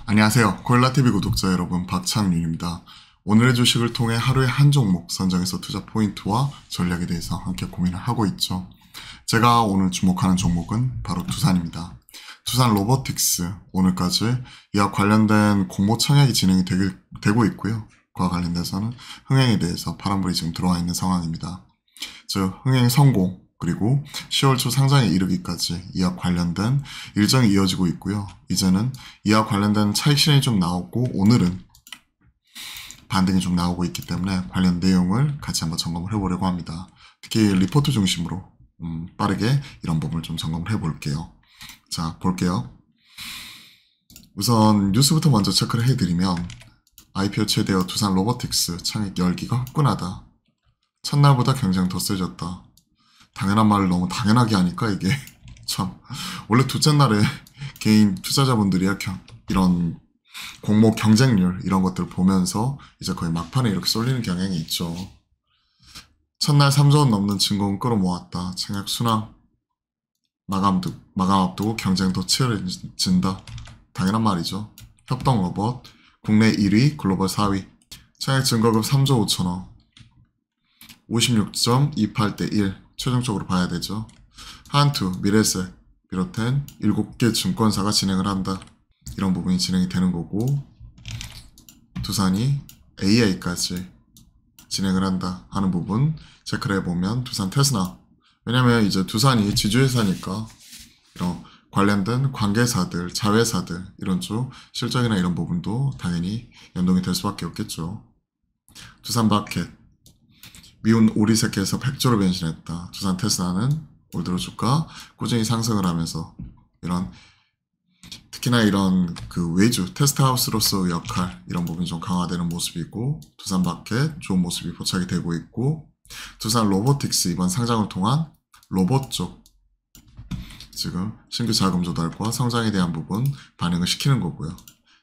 안녕하세요. 고일라TV 구독자 여러분, 박창윤입니다. 오늘의 주식을 통해 하루에 한 종목 선정해서 투자 포인트와 전략에 대해서 함께 고민을 하고 있죠. 제가 오늘 주목하는 종목은 바로 두산입니다. 두산 로보틱스, 오늘까지 이와 관련된 공모 청약이 진행이 되고 있고요. 그와 관련돼서는 흥행에 대해서 파란불이 지금 들어와 있는 상황입니다. 즉, 흥행 성공, 그리고 10월 초 상장에 이르기까지 이와 관련된 일정이 이어지고 있고요. 이제는 이와 관련된 차익 실현이 좀 나오고 오늘은 반등이 좀 나오고 있기 때문에 관련 내용을 같이 한번 점검을 해보려고 합니다. 특히 리포트 중심으로 빠르게 이런 부분을 좀 점검을 해볼게요. 자, 볼게요. 우선 뉴스부터 먼저 체크를 해드리면 IPO 최대어 두산 로보틱스 창익 열기가 화끈하다. 첫날보다 경쟁 더 세졌다. 당연한 말을 너무 당연하게 하니까 이게 참 원래 둘째 날에 개인 투자자분들이 이런 공모 경쟁률 이런 것들을 보면서 이제 거의 막판에 이렇게 쏠리는 경향이 있죠. 첫날 3조 원 넘는 증거금 끌어모았다. 청약 순항 마감 앞두고 경쟁도 치열해진다. 당연한 말이죠. 협동 로봇 국내 1위 글로벌 4위 청약 증거금 3조 5천억 56.28대 1 최종적으로 봐야 되죠. 한투, 미래세 비롯한 7개 증권사가 진행을 한다. 이런 부분이 진행이 되는 거고 두산이 AI까지 진행을 한다 하는 부분 체크를 해보면 두산 테스나, 왜냐면 이제 두산이 지주회사니까 이런 관련된 관계사들, 자회사들 이런 쪽 실적이나 이런 부분도 당연히 연동이 될 수밖에 없겠죠. 두산 마켓 미운 오리새끼에서 100조로 변신했다. 두산 테스나는 올 들어 주가 꾸준히 상승을 하면서 이런 특히나 이런 그 외주 테스트하우스로서의 역할 이런 부분이 좀 강화되는 모습이고 두산 마켓 좋은 모습이 포착이 되고 있고 두산 로보틱스 이번 상장을 통한 로봇 쪽 지금 신규 자금 조달과 성장에 대한 부분 반영을 시키는 거고요.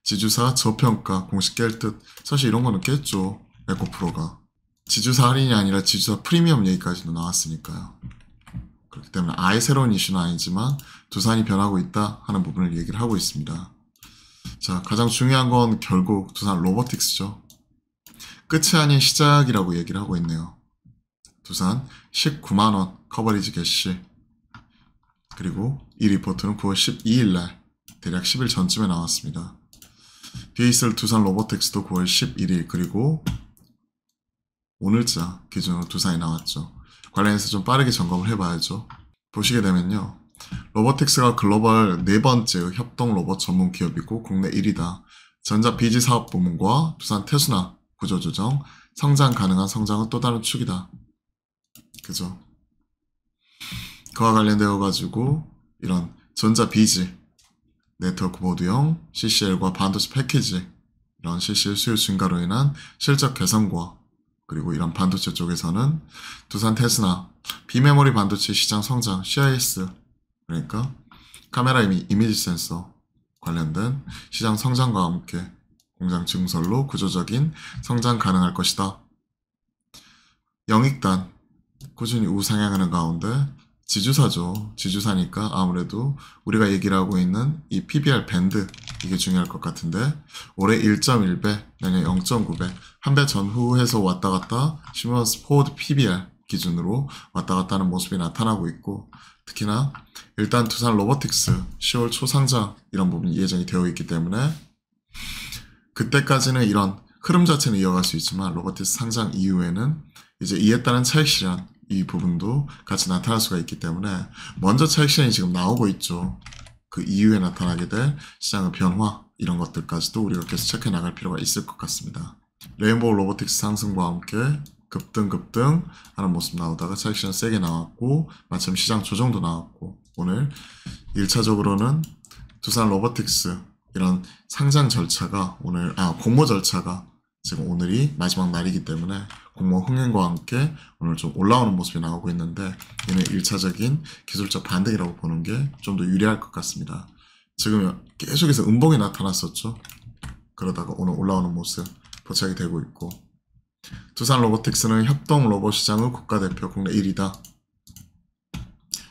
지주사 저평가 공식 깰 듯 사실 이런 거는 깼죠. 에코프로가. 지주사 할인이 아니라 지주사 프리미엄 얘기까지도 나왔으니까요. 그렇기 때문에 아예 새로운 이슈는 아니지만 두산이 변하고 있다 하는 부분을 얘기를 하고 있습니다. 자, 가장 중요한 건 결국 두산 로보틱스죠. 끝이 아닌 시작이라고 얘기를 하고 있네요. 두산 19만원 커버리지 개시 그리고 이 리포트는 9월 12일날 대략 10일 전쯤에 나왔습니다. 뒤에 있을 두산 로보틱스도 9월 11일 그리고 오늘자 기준으로 두산이 나왔죠. 관련해서 좀 빠르게 점검을 해봐야죠. 보시게 되면요. 로보틱스가 글로벌 4번째 협동 로봇 전문 기업이고 국내 1위다. 전자 비지 사업 부문과 두산 태수나 구조조정, 성장 가능한 성장은 또 다른 축이다. 그죠? 그와 관련되어 가지고 이런 전자 비지, 네트워크 보드형, CCL과 반도체 패키지, 이런 CCL 수요 증가로 인한 실적 개선과 그리고 이런 반도체 쪽에서는 두산 테스나, 비메모리 반도체 시장 성장, CIS, 그러니까 카메라 이미지 센서 관련된 시장 성장과 함께 공장 증설로 구조적인 성장 가능할 것이다. 영익단, 꾸준히 우상향하는 가운데 지주사죠. 지주사니까 아무래도 우리가 얘기를 하고 있는 이 PBR 밴드 이게 중요할 것 같은데 올해 1.1배, 내년 0.9배 한 배 전후해서 왔다 갔다 시몬스 포워드 PBR 기준으로 왔다 갔다 하는 모습이 나타나고 있고 특히나 일단 두산 로보틱스 10월 초 상장 이런 부분이 예정이 되어 있기 때문에 그때까지는 이런 흐름 자체는 이어갈 수 있지만 로보틱스 상장 이후에는 이제 이에 따른 차익 실현 이 부분도 같이 나타날 수가 있기 때문에 먼저 차익 실현이 지금 나오고 있죠. 그 이후에 나타나게 될 시장의 변화 이런 것들까지도 우리가 계속 체크해 나갈 필요가 있을 것 같습니다. 레인보우 로보틱스 상승과 함께 급등 하는 모습 나오다가 차익 실현 세게 나왔고 마침 시장 조정도 나왔고 오늘 1차적으로는 두산 로보틱스 이런 상장 절차가 오늘 공모 절차가 지금 오늘이 마지막 날이기 때문에 공모 흥행과 함께 오늘 좀 올라오는 모습이 나오고 있는데 얘는 1차적인 기술적 반등이라고 보는 게 좀 더 유리할 것 같습니다. 지금 계속해서 음봉이 나타났었죠. 그러다가 오늘 올라오는 모습 포착이 되고 있고 두산 로보틱스는 협동 로봇 시장의 국가대표 국내 1위다.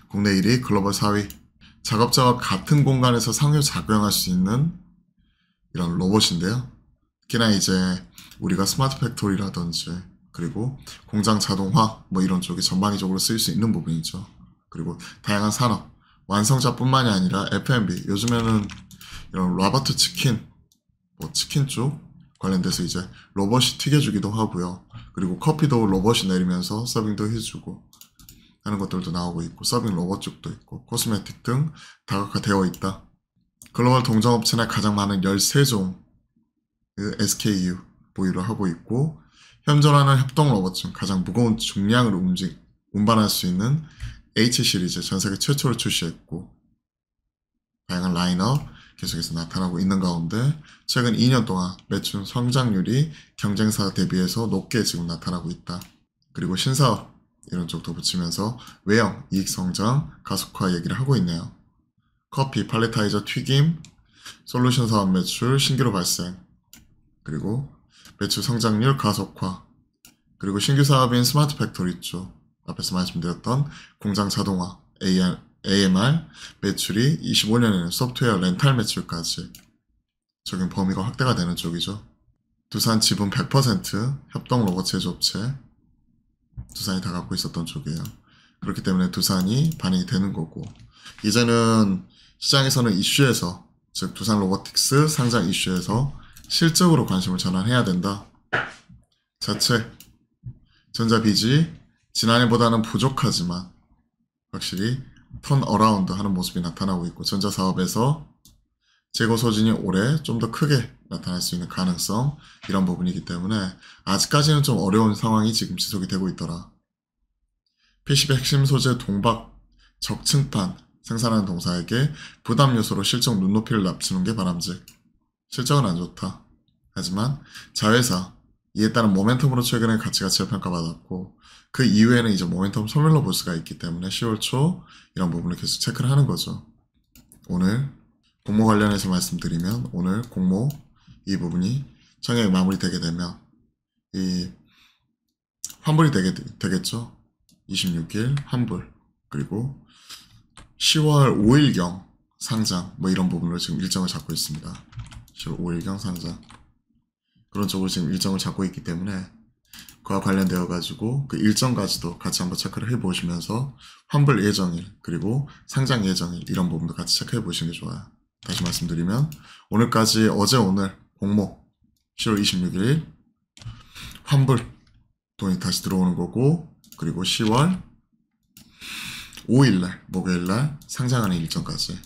국내 1위 글로벌 4위 작업자와 같은 공간에서 상호작용할 수 있는 이런 로봇인데요. 특히나 이제 우리가 스마트 팩토리라든지 그리고 공장 자동화 뭐 이런 쪽이 전방위적으로 쓰일 수 있는 부분이죠. 그리고 다양한 산업, 완성자뿐만이 아니라 F&B, 요즘에는 이런 로버트 치킨, 뭐 치킨 쪽 관련돼서 이제 로봇이 튀겨주기도 하고요. 그리고 커피도 로봇이 내리면서 서빙도 해주고 하는 것들도 나오고 있고, 서빙 로봇 쪽도 있고, 코스메틱 등 다각화되어 있다. 글로벌 동종업체 내 가장 많은 13종 SKU 보유를 하고 있고, 현존하는 협동 로봇 중 가장 무거운 중량을 운반할 수 있는 H 시리즈 전 세계 최초로 출시했고, 다양한 라인업 계속해서 나타나고 있는 가운데 최근 2년 동안 매출 성장률이 경쟁사 대비해서 높게 지금 나타나고 있다. 그리고 신사업 이런 쪽도 붙이면서 외형, 이익 성장, 가속화 얘기를 하고 있네요. 커피, 팔레타이저, 튀김, 솔루션 사업 매출, 신규로 발생, 그리고 매출 성장률 가속화, 그리고 신규 사업인 스마트 팩토리 쪽, 앞에서 말씀드렸던 공장 자동화, AMR 매출이 25년에는 소프트웨어 렌탈 매출까지 적용 범위가 확대가 되는 쪽이죠. 두산 지분 100% 협동 로봇 제조업체, 두산이 다 갖고 있었던 쪽이에요. 그렇기 때문에 두산이 반영이 되는 거고, 이제는 시장에서는 이슈에서, 즉 두산 로보틱스 상장 이슈에서 실적으로 관심을 전환해야 된다. 자체 전자비지 지난해보다는 부족하지만 확실히 턴어라운드 하는 모습이 나타나고 있고, 전자사업에서 재고 소진이 올해 좀 더 크게 나타날 수 있는 가능성, 이런 부분이기 때문에 아직까지는 좀 어려운 상황이 지금 지속이 되고 있더라. PCB 핵심 소재 동박 적층판 생산하는 동사에게 부담 요소로 실적 눈높이를 낮추는 게 바람직. 실적은 안 좋다. 하지만 자회사, 이에 따른 모멘텀으로 최근에 가치가 재평가받았고, 그 이후에는 이제 모멘텀 소멸로 볼 수가 있기 때문에 10월 초 이런 부분을 계속 체크를 하는 거죠. 오늘 공모 관련해서 말씀드리면, 오늘 공모 이 부분이 청약이 마무리되게 되면 이 환불이 되겠죠. 26일 환불, 그리고 10월 5일경 상장, 뭐 이런 부분으로 지금 일정을 잡고 있습니다. 10월 5일경 상장, 그런 쪽으로 지금 일정을 잡고 있기 때문에 그와 관련되어 가지고 그 일정까지도 같이 한번 체크를 해보시면서 환불 예정일, 그리고 상장 예정일, 이런 부분도 같이 체크해 보시는 게 좋아요. 다시 말씀드리면 오늘까지, 어제 오늘 공모 10월 26일 환불 돈이 다시 들어오는 거고, 그리고 10월 5일날 목요일날 상장하는 일정까지,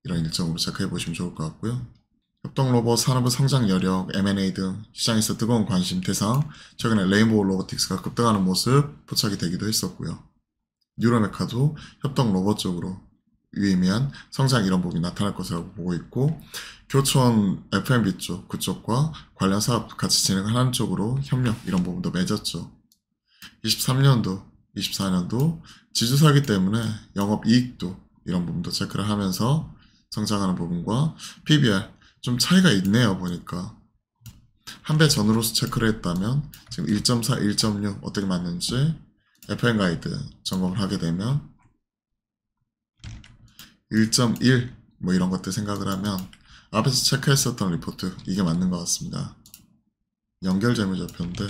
이런 일정으로 체크해 보시면 좋을 것 같고요. 협동로봇 산업의 성장 여력, M&A 등 시장에서 뜨거운 관심 대상, 최근에 레인보우 로보틱스가 급등하는 모습 포착이 되기도 했었고요. 뉴로메카도 협동로봇 쪽으로 유의미한 성장, 이런 부분이 나타날 것이라고 보고 있고, 교촌 F&B 쪽, 그쪽과 관련 사업 같이 진행하는 쪽으로 협력, 이런 부분도 맺었죠. 23년도, 24년도 지주사기 때문에 영업이익도 이런 부분도 체크를 하면서 성장하는 부분과 PBR 좀 차이가 있네요. 보니까 한 배 전으로서 체크를 했다면 지금 1.4, 1.6 어떻게 맞는지 FN 가이드 점검을 하게 되면 1.1 뭐 이런 것들 생각을 하면 앞에서 체크했었던 리포트, 이게 맞는 것 같습니다. 연결 재무제표인데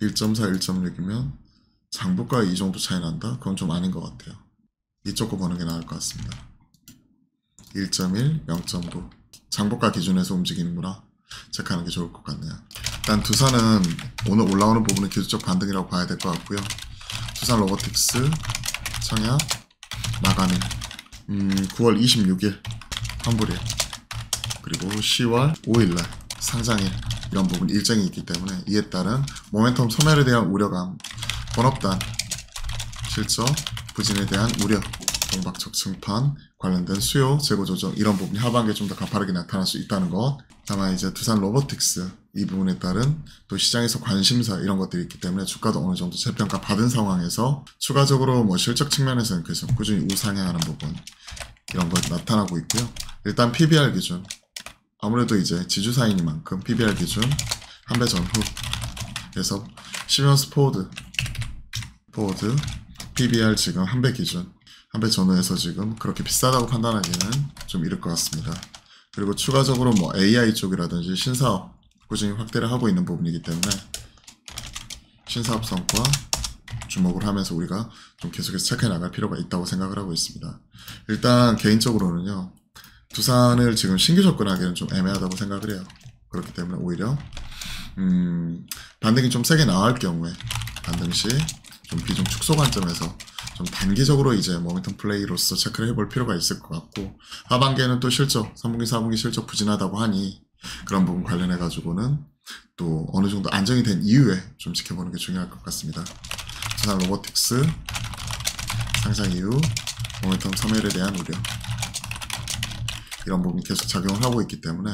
1.4, 1.6이면 장부가 이 정도 차이 난다? 그건 좀 아닌 것 같아요. 이쪽 거 보는 게 나을 것 같습니다. 1.1, 0.9 장부가 기준에서 움직이는구나, 체크하는 게 좋을 것 같네요. 일단 두산은 오늘 올라오는 부분은 기술적 반등이라고 봐야 될 것 같고요. 두산 로보틱스 청약 마감일 9월 26일 환불일, 그리고 10월 5일날 상장일, 이런 부분 일정이 있기 때문에 이에 따른 모멘텀 소멸에 대한 우려감, 본업단 실적 부진에 대한 우려, 동박적 증판 관련된 수요 재고 조정, 이런 부분이 하반기에 좀 더 가파르게 나타날 수 있다는 것. 다만 이제 두산 로보틱스 이 부분에 따른 또 시장에서 관심사, 이런 것들이 있기 때문에 주가도 어느 정도 재평가 받은 상황에서 추가적으로 뭐 실적 측면에서는 계속 꾸준히 우상향하는 부분, 이런 것 나타나고 있고요. 일단 PBR 기준, 아무래도 이제 지주사이니만큼 PBR 기준 한 배 전후 그래서 시면스 포워드 PBR 지금 한 배 기준 한 배 전후해서 지금 그렇게 비싸다고 판단하기는 좀 이를 것 같습니다. 그리고 추가적으로 뭐 AI 쪽이라든지 신사업 꾸준히 확대를 하고 있는 부분이기 때문에 신사업 성과 주목을 하면서 우리가 좀 계속해서 체크해 나갈 필요가 있다고 생각을 하고 있습니다. 일단 개인적으로는요, 두산을 지금 신규 접근하기는 좀 애매하다고 생각을 해요. 그렇기 때문에 오히려 반등이 좀 세게 나올 경우에 반등 시 좀 비중 축소 관점에서 좀 단기적으로 이제 모멘텀 플레이로서 체크를 해볼 필요가 있을 것 같고, 하반기에는 또 실적 3분기 4분기 실적 부진하다고 하니 그런 부분 관련해 가지고는 또 어느 정도 안정이 된 이후에 좀 지켜보는 게 중요할 것 같습니다. 두산 로보틱스 상장 이후 모멘텀 소멸에 대한 우려, 이런 부분이 계속 작용을 하고 있기 때문에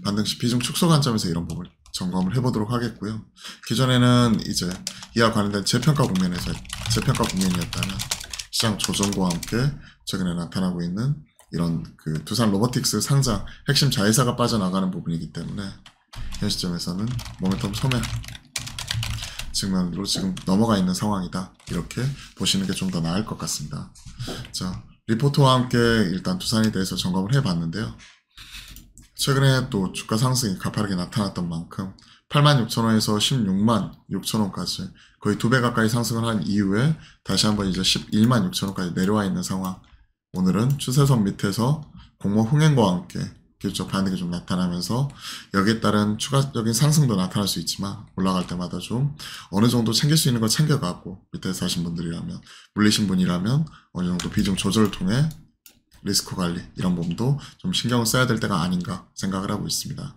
반등 시 비중 축소 관점에서 이런 부분을 점검을 해보도록 하겠고요. 기존에는 이제 이와 관련된 재평가 국면이었다면 시장 조정과 함께 최근에 나타나고 있는 이런 그 두산 로보틱스 상장 핵심 자회사가 빠져나가는 부분이기 때문에 현 시점에서는 모멘텀 소멸 측면으로 지금 넘어가 있는 상황이다, 이렇게 보시는 게 좀 더 나을 것 같습니다. 자, 리포트와 함께 일단 두산에 대해서 점검을 해봤는데요. 최근에 또 주가 상승이 가파르게 나타났던 만큼 86,000원에서 166,600원까지 거의 2배 가까이 상승을 한 이후에 다시 한번 이제 116,000원까지 내려와 있는 상황. 오늘은 추세선 밑에서 공모 흥행과 함께 기술적 반등이 좀 나타나면서 여기에 따른 추가적인 상승도 나타날 수 있지만 올라갈 때마다 좀 어느 정도 챙길 수 있는 걸 챙겨가고, 밑에 사신 분들이라면, 물리신 분이라면 어느 정도 비중 조절을 통해 리스크 관리, 이런 부분도 좀 신경을 써야 될 때가 아닌가 생각을 하고 있습니다.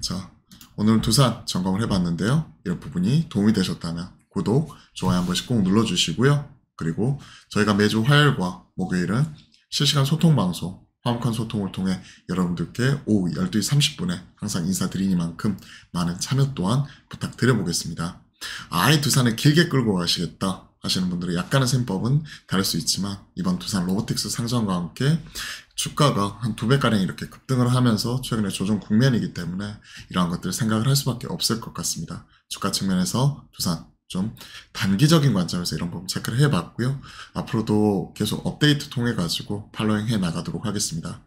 자, 오늘 두산 점검을 해봤는데요. 이런 부분이 도움이 되셨다면 구독, 좋아요 한 번씩 꼭 눌러주시고요. 그리고 저희가 매주 화요일과 목요일은 실시간 소통 방송, 화목한 소통을 통해 여러분들께 오후 12시 30분에 항상 인사드리니만큼 많은 참여 또한 부탁드려보겠습니다. 아예 두산을 길게 끌고 가시겠다 하시는 분들은 약간의 셈법은 다를 수 있지만, 이번 두산 로보틱스 상장과 함께 주가가 한 2배가량 이렇게 급등을 하면서 최근에 조정 국면이기 때문에 이러한 것들을 생각을 할 수밖에 없을 것 같습니다. 주가 측면에서 두산 좀 단기적인 관점에서 이런 부분 체크를 해봤고요. 앞으로도 계속 업데이트 통해 가지고 팔로잉 해 나가도록 하겠습니다.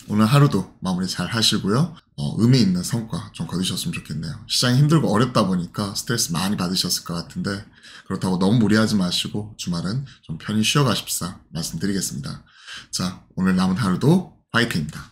오늘 하루도 마무리 잘 하시고요. 의미 있는 성과 좀 거두셨으면 좋겠네요. 시장이 힘들고 어렵다 보니까 스트레스 많이 받으셨을 것 같은데, 그렇다고 너무 무리하지 마시고 주말은 좀 편히 쉬어 가십사 말씀드리겠습니다. 자, 오늘 남은 하루도 화이팅입니다.